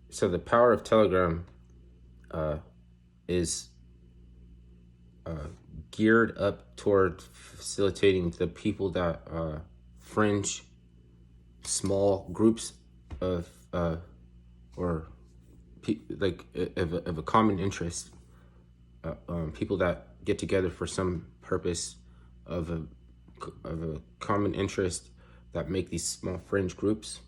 So the power of Telegram uh, is geared up toward facilitating the people that fringe small groups of or like of a common interest, people that get together for some purpose of a common interest that make these small fringe groups.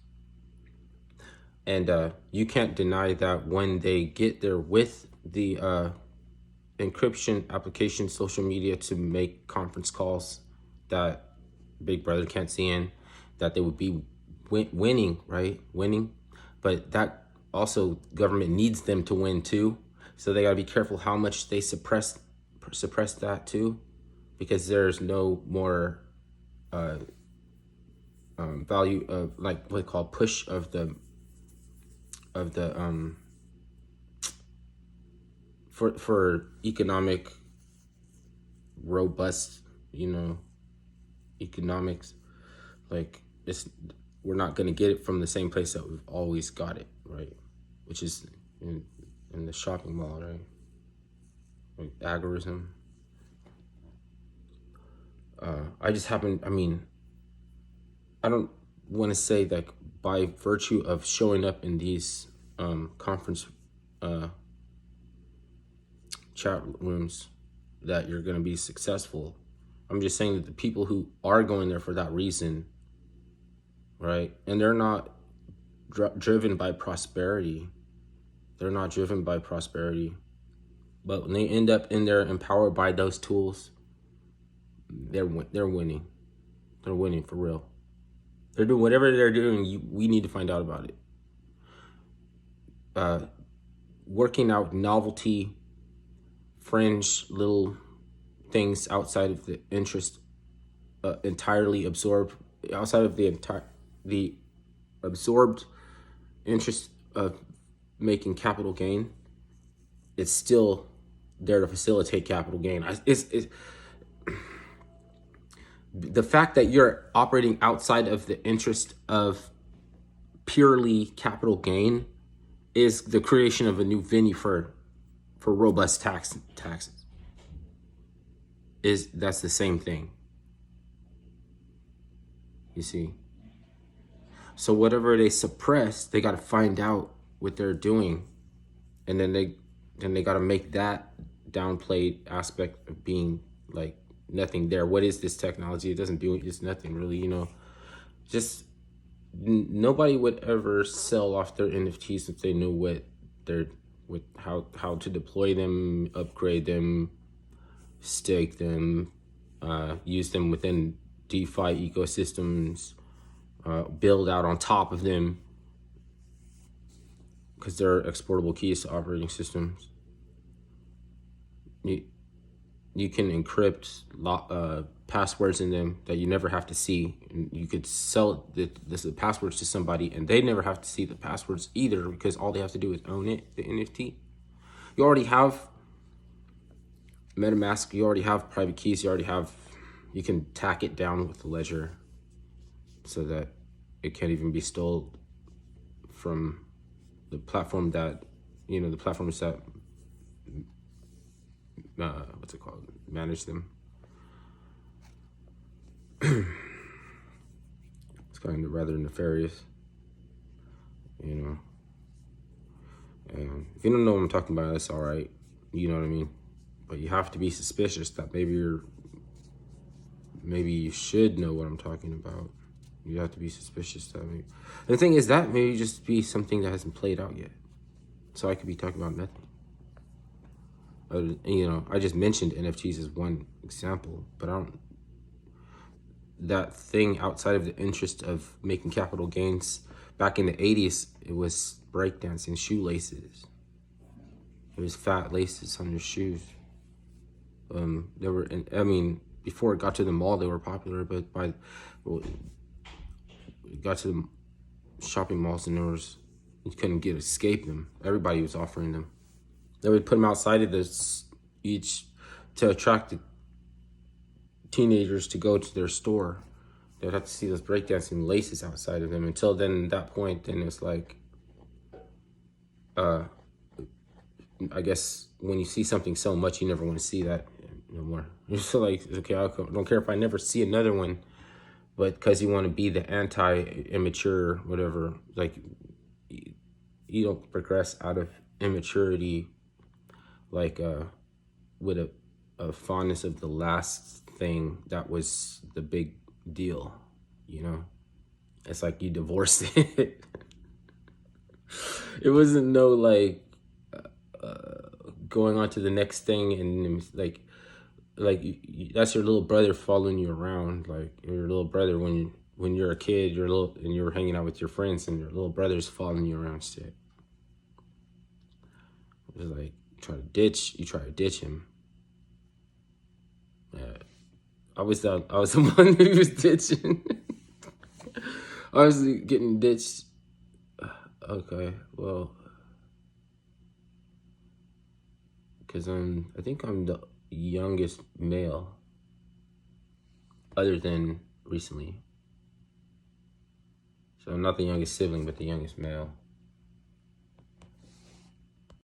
And you can't deny that when they get there with the encryption application, social media to make conference calls that Big Brother can't see in, that they would be winning, right? Winning. But that also, government needs them to win too. So they got to be careful how much they suppress that too, because there's no more value of, like, what they call push of the for economic robust, economics. Like, it's, we're not going to get it from the same place that we've always got it, right? Which is in the shopping mall, right? Like algorithm. I don't want to say that by virtue of showing up in these conference chat rooms that you're going to be successful. I'm just saying that the people who are going there for that reason, right? And they're not driven by prosperity. They're not driven by prosperity. But when they end up in there empowered by those tools, they're winning. They're winning for real. They're doing whatever they're doing. We need to find out about it. Working out novelty, fringe little things outside of the interest, entirely absorbed, outside of the absorbed interest of making capital gain. It's still there to facilitate capital gain. It's the fact that you're operating outside of the interest of purely capital gain is the creation of a new venue for robust taxes. That's the same thing. You see? So whatever they suppress, they got to find out what they're doing, and then they got to make that downplayed aspect of being like nothing there. What is this technology? It doesn't do, it's nothing really, just nobody would ever sell off their NFTs if they knew how to deploy them, upgrade them, stake them, use them within DeFi ecosystems, build out on top of them, because they're exportable keys to operating systems. You can encrypt passwords in them that you never have to see. And you could sell the passwords to somebody and they never have to see the passwords either, because all they have to do is own it, the NFT. You already have MetaMask, you already have private keys, you can tack it down with the ledger so that it can't even be stolen from the platform that, the platforms that manage them. It's kind of rather nefarious, And if you don't know what I'm talking about, that's all right. You know what I mean? But you have to be suspicious that maybe you should know what I'm talking about. You have to be suspicious that maybe. And the thing is, that may just be something that hasn't played out yet. So I could be talking about nothing. I just mentioned NFTs as one example, but that thing outside of the interest of making capital gains. Back in the 80s, it was breakdancing, shoelaces. It was fat laces on your shoes. Before it got to the mall, they were popular, but it got to the shopping malls, and you couldn't escape them. Everybody was offering them. They would put them outside of each to attract the teenagers to go to their store. They'd have to see those breakdancing laces outside of them. Until then, at that point, then it's like uh, I guess when you see something so much, you never want to see that no more. You're so like, okay, I don't care if I never see another one, but because you want to be the anti-immature, whatever, like you don't progress out of immaturity, like with a fondness of the last thing that was the big deal, you know? It's like you divorced it. It wasn't no like going on to the next thing, and like that's your little brother following you around, like your little brother when you're a kid, you're little and you're hanging out with your friends, and your little brother's following you around. Shit, it was like you try to ditch him. I was the one who was ditching. I was getting ditched. Okay, well, because I think I'm the youngest male, other than recently. So I'm not the youngest sibling, but the youngest male.